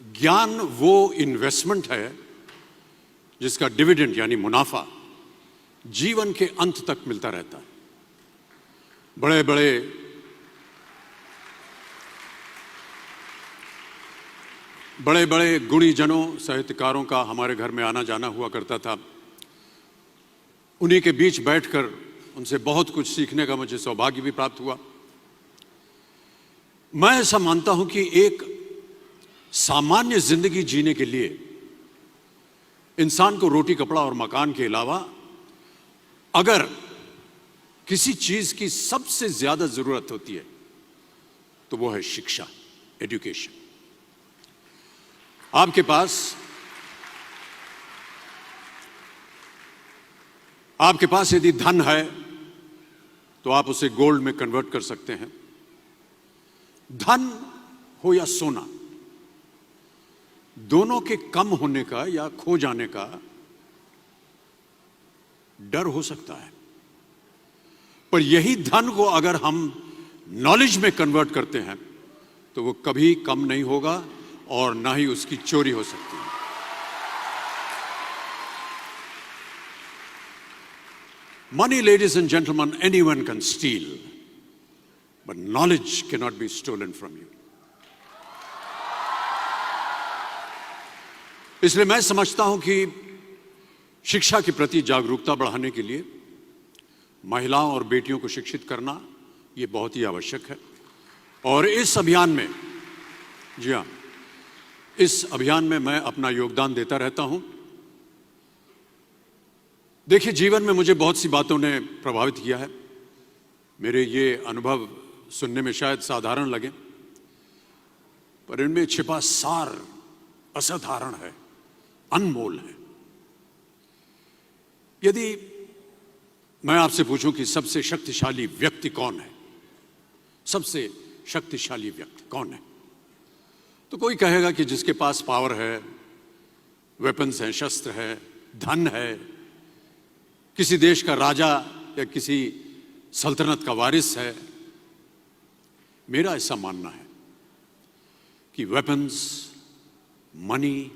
ज्ञान वो इन्वेस्टमेंट है जिसका डिविडेंड यानी मुनाफा जीवन के अंत तक मिलता रहता है। बड़े बड़े गुणीजनों साहित्यकारों का हमारे घर में आना जाना हुआ करता था। उन्हीं के बीच बैठकर उनसे बहुत कुछ सीखने का मुझे सौभाग्य भी प्राप्त हुआ। मैं ऐसा मानता हूं कि एक सामान्य जिंदगी जीने के लिए इंसान को रोटी कपड़ा और मकान के अलावा अगर किसी चीज की सबसे ज्यादा जरूरत होती है तो वो है शिक्षा, एजुकेशन। आपके पास यदि धन है तो आप उसे गोल्ड में कन्वर्ट कर सकते हैं। धन हो या सोना, दोनों के कम होने का या खो जाने का डर हो सकता है, पर यही धन को अगर हम नॉलेज में कन्वर्ट करते हैं तो वो कभी कम नहीं होगा और ना ही उसकी चोरी हो सकती है। Money, ladies and gentlemen, anyone can steal, but knowledge cannot be stolen from you. इसलिए मैं समझता हूं कि शिक्षा के प्रति जागरूकता बढ़ाने के लिए महिलाओं और बेटियों को शिक्षित करना यह बहुत ही आवश्यक है। और इस अभियान में, जी हां, इस अभियान में मैं अपना योगदान देता रहता हूं। देखिए, जीवन में मुझे बहुत सी बातों ने प्रभावित किया है। मेरे ये अनुभव सुनने में शायद साधारण लगे, पर इनमें छिपा सार असाधारण है, अनमोल है। यदि मैं आपसे पूछूं कि सबसे शक्तिशाली व्यक्ति कौन है, सबसे शक्तिशाली व्यक्ति कौन है, तो कोई कहेगा कि जिसके पास पावर है, वेपन्स हैं, शस्त्र है, धन है, किसी देश का राजा या किसी सल्तनत का वारिस है। मेरा ऐसा मानना है कि वेपन्स, मनी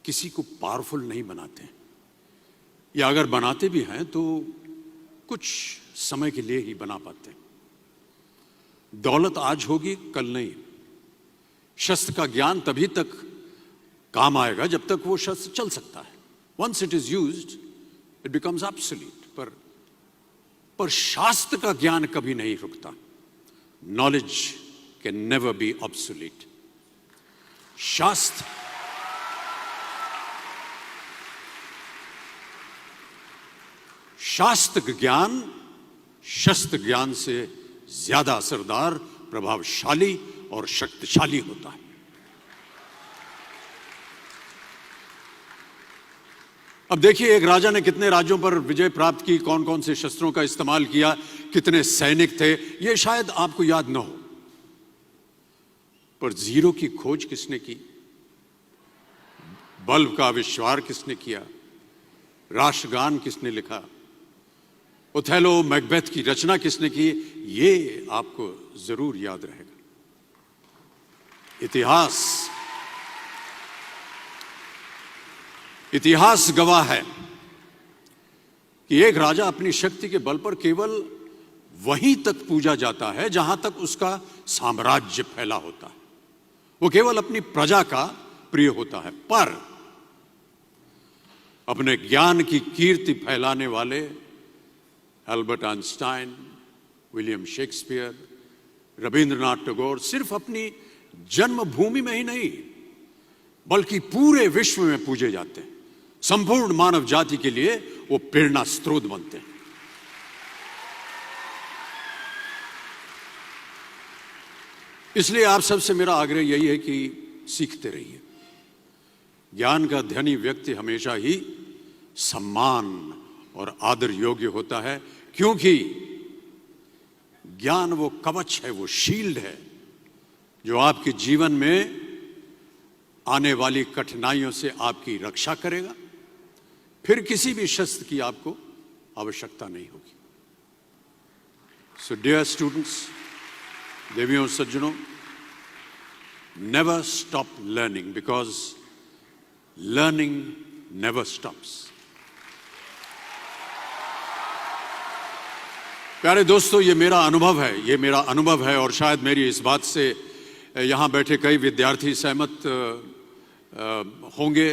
किसी को पावरफुल नहीं बनाते, या अगर बनाते भी हैं तो कुछ समय के लिए ही बना पाते हैं। दौलत आज होगी, कल नहीं। शस्त्र का ज्ञान तभी तक काम आएगा जब तक वो शस्त्र चल सकता है। Once it is used, it becomes obsolete. पर शास्त्र का ज्ञान कभी नहीं रुकता। Knowledge can never be obsolete. शास्त्र ज्ञान शस्त्र ज्ञान से ज्यादा असरदार, प्रभावशाली और शक्तिशाली होता है। अब देखिए, एक राजा ने कितने राज्यों पर विजय प्राप्त की, कौन कौन से शस्त्रों का इस्तेमाल किया, कितने सैनिक थे, यह शायद आपको याद न हो, पर जीरो की खोज किसने की, बल्ब का आविष्कार किसने किया, राष्ट्रगान किसने लिखा, ओथेलो मैकबेथ की रचना किसने की, ये आपको जरूर याद रहेगा। इतिहास गवाह है कि एक राजा अपनी शक्ति के बल पर केवल वहीं तक पूजा जाता है जहां तक उसका साम्राज्य फैला होता है। वो केवल अपनी प्रजा का प्रिय होता है, पर अपने ज्ञान की कीर्ति फैलाने वाले Albert Einstein, William Shakespeare, Rabindranath Tagore सिर्फ अपनी जन्मभूमि में ही नहीं बल्कि पूरे विश्व में पूजे जाते हैं। संपूर्ण मानव जाति के लिए वो प्रेरणा स्रोत बनते हैं। इसलिए आप सबसे मेरा आग्रह यही है कि सीखते रहिए। ज्ञान का धनी व्यक्ति हमेशा ही सम्मान और आदर योग्य होता है, क्योंकि ज्ञान वो कवच है, वो शील्ड है जो आपके जीवन में आने वाली कठिनाइयों से आपकी रक्षा करेगा। फिर किसी भी शस्त्र की आपको आवश्यकता नहीं होगी। सो डियर स्टूडेंट्स, देवियों सज्जनों, never stop learning because learning never stops. प्यारे दोस्तों, ये मेरा अनुभव है और शायद मेरी इस बात से यहाँ बैठे कई विद्यार्थी सहमत होंगे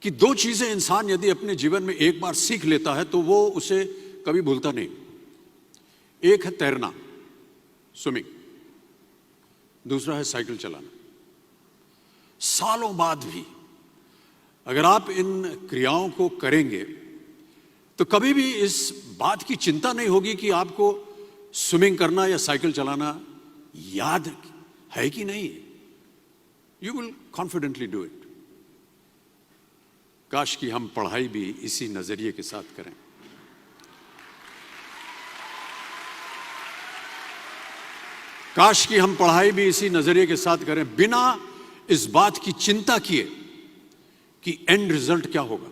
कि दो चीजें इंसान यदि अपने जीवन में एक बार सीख लेता है तो वो उसे कभी भूलता नहीं। एक है तैरना, स्विमिंग, दूसरा है साइकिल चलाना। सालों बाद भी अगर आप इन क्रियाओं को करेंगे तो कभी भी इस बात की चिंता नहीं होगी कि आपको स्विमिंग करना या साइकिल चलाना याद है कि नहीं। You will confidently do it. काश कि हम पढ़ाई भी इसी नजरिए के साथ करें। काश कि हम पढ़ाई भी इसी नजरिए के साथ करें, बिना इस बात की चिंता किए कि एंड रिजल्ट क्या होगा।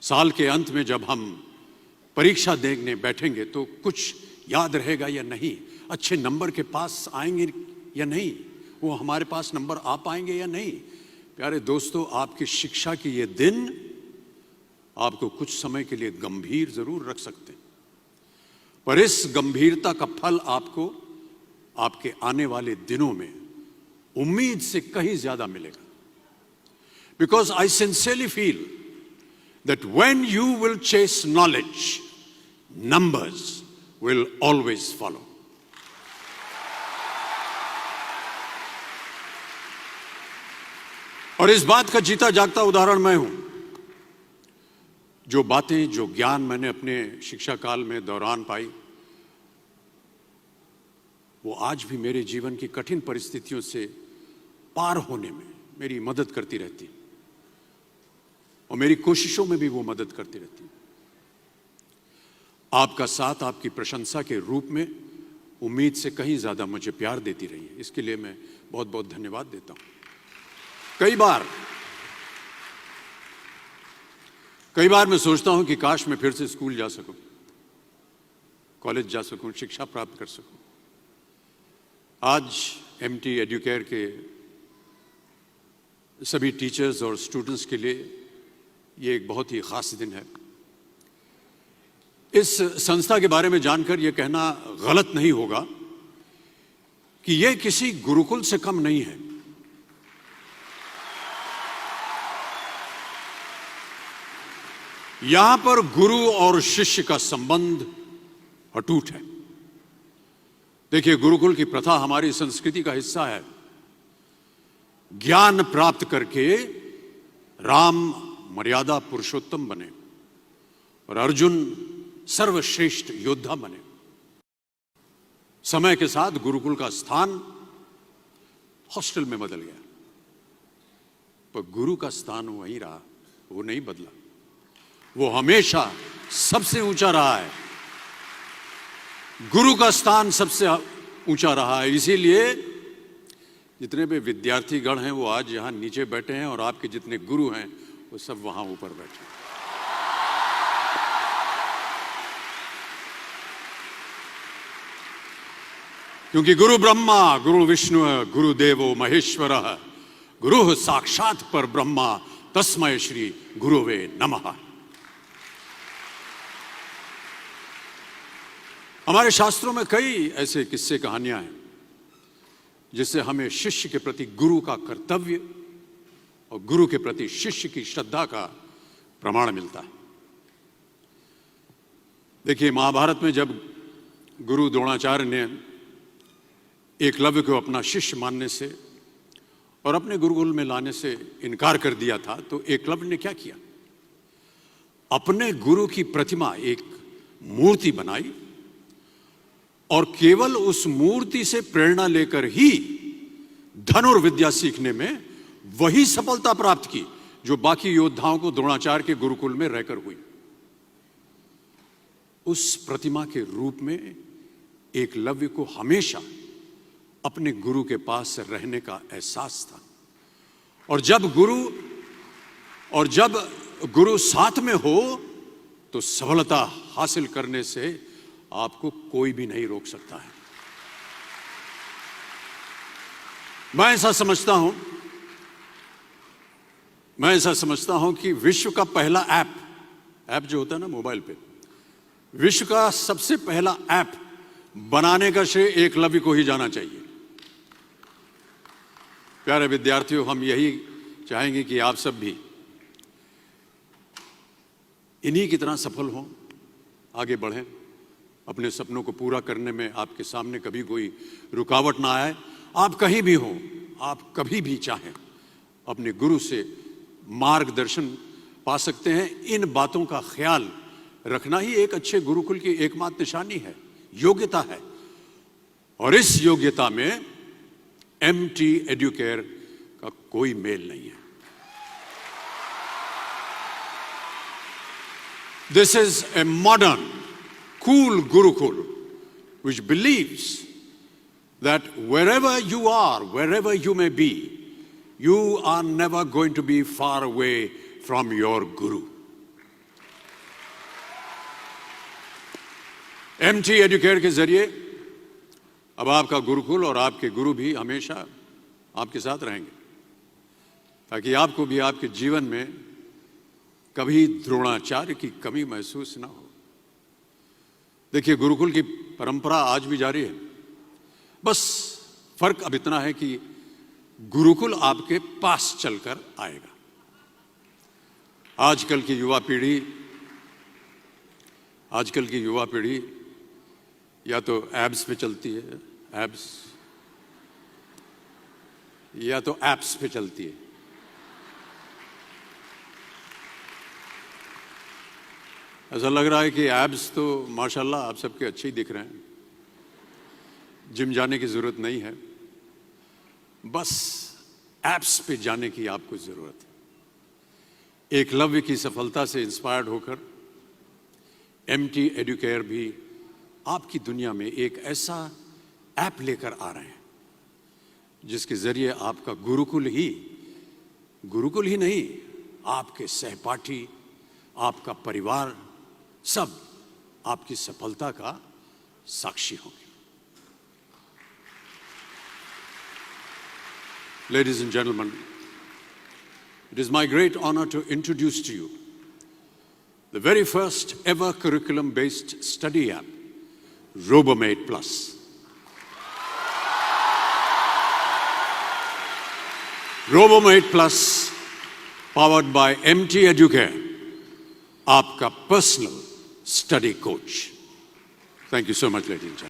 साल के अंत में जब हम परीक्षा देने बैठेंगे तो कुछ याद रहेगा या नहीं, अच्छे नंबर के पास आएंगे या नहीं, वो हमारे पास नंबर आ पाएंगे या नहीं। प्यारे दोस्तों, आपकी शिक्षा के ये दिन आपको कुछ समय के लिए गंभीर जरूर रख सकते हैं, पर इस गंभीरता का फल आपको आपके आने वाले दिनों में उम्मीद से कहीं ज्यादा मिलेगा। Because I sincerely feel that when you will chase knowledge, numbers will always follow. और इस बात का जीता जागता उदाहरण मैं हूं। जो बातें, जो ज्ञान मैंने अपने शिक्षा काल में दौरान पाई, वो आज भी मेरे जीवन की कठिन परिस्थितियों से पार होने में मेरी मदद करती रहती और मेरी कोशिशों में भी वो मदद करती रहती है। आपका साथ, आपकी प्रशंसा के रूप में उम्मीद से कहीं ज्यादा मुझे प्यार देती रही है। इसके लिए मैं बहुत बहुत धन्यवाद देता हूं। कई बार मैं सोचता हूं कि काश मैं फिर से स्कूल जा सकूं, कॉलेज जा सकूं, शिक्षा प्राप्त कर सकूं। आज एमटी एडुकेयर के सभी टीचर्स और स्टूडेंट्स के लिए ये एक बहुत ही खास दिन है। इस संस्था के बारे में जानकर यह कहना गलत नहीं होगा कि यह किसी गुरुकुल से कम नहीं है। यहां पर गुरु और शिष्य का संबंध अटूट है। देखिए, गुरुकुल की प्रथा हमारी संस्कृति का हिस्सा है। ज्ञान प्राप्त करके राम मर्यादा पुरुषोत्तम बने और अर्जुन सर्वश्रेष्ठ योद्धा बने। समय के साथ गुरुकुल का स्थान हॉस्टल में बदल गया, पर गुरु का स्थान वहीं रहा, वो नहीं बदला। वो हमेशा सबसे ऊंचा रहा है। गुरु का स्थान सबसे ऊंचा रहा है। इसीलिए जितने भी विद्यार्थीगण हैं वो आज यहां नीचे बैठे हैं और आपके जितने गुरु हैं वो सब वहां ऊपर बैठे हैं। क्योंकि गुरु ब्रह्मा गुरु विष्णु गुरुदेवो महेश्वर गुरु साक्षात पर ब्रह्मा तस्मै श्री गुरुवे नमः। हमारे शास्त्रों में कई ऐसे किस्से कहानियां हैं जिससे हमें शिष्य के प्रति गुरु का कर्तव्य और गुरु के प्रति शिष्य की श्रद्धा का प्रमाण मिलता है। देखिए, महाभारत में जब गुरु द्रोणाचार्य ने एकलव्य को अपना शिष्य मानने से और अपने गुरुकुल में लाने से इनकार कर दिया था, तो एकलव्य ने क्या किया? अपने गुरु की प्रतिमा, एक मूर्ति बनाई और केवल उस मूर्ति से प्रेरणा लेकर ही धनुर्विद्या सीखने में वही सफलता प्राप्त की जो बाकी योद्धाओं को द्रोणाचार्य के गुरुकुल में रहकर हुई। उस प्रतिमा के रूप में एकलव्य को हमेशा अपने गुरु के पास रहने का एहसास था। और जब गुरु साथ में हो तो सफलता हासिल करने से आपको कोई भी नहीं रोक सकता है। मैं ऐसा समझता हूं कि विश्व का पहला ऐप जो होता है ना मोबाइल पे, विश्व का सबसे पहला ऐप बनाने का श्रेय एकलव्य को ही जाना चाहिए। प्यारे विद्यार्थियों, हम यही चाहेंगे कि आप सब भी इन्हीं की तरह सफल हों, आगे बढ़ें, अपने सपनों को पूरा करने में आपके सामने कभी कोई रुकावट ना आए। आप कहीं भी हो, आप कभी भी चाहें अपने गुरु से मार्गदर्शन पा सकते हैं। इन बातों का ख्याल रखना ही एक अच्छे गुरुकुल की एकमात्र निशानी है, योग्यता है। और इस योग्यता में एमटी एडुकेयर का कोई मेल नहीं है। This is a modern, cool Gurukul which believes that wherever you are, wherever you may be, you are never going to be far away from your Guru. MT Educare के जरिए अब आपका गुरुकुल और आपके गुरु भी हमेशा आपके साथ रहेंगे, ताकि आपको भी आपके जीवन में कभी द्रोणाचार्य की कमी महसूस ना हो। देखिए, गुरुकुल की परंपरा आज भी जारी है, बस फर्क अब इतना है कि गुरुकुल आपके पास चलकर आएगा। आजकल की युवा पीढ़ी या तो एब्स पे चलती है, या तो एप्स पे चलती है। ऐसा लग रहा है कि एब्स तो माशाल्लाह आप सबके अच्छे ही दिख रहे हैं, जिम जाने की जरूरत नहीं है, बस एप्स पे जाने की आपको जरूरत है। एकलव्य की सफलता से इंस्पायर्ड होकर एमटी एडुकेयर भी आपकी दुनिया में एक ऐसा ऐप लेकर आ रहे हैं जिसके जरिए आपका गुरुकुल ही नहीं, आपके सहपाठी, आपका परिवार सब आपकी सफलता का साक्षी होंगे। Ladies and gentlemen, it is my great honor to introduce to you the very first ever curriculum-based study app, RoboMate Plus. RoboMate Plus, powered by MT Educare, आपका personal study coach. Thank you so much, ladies and gentlemen.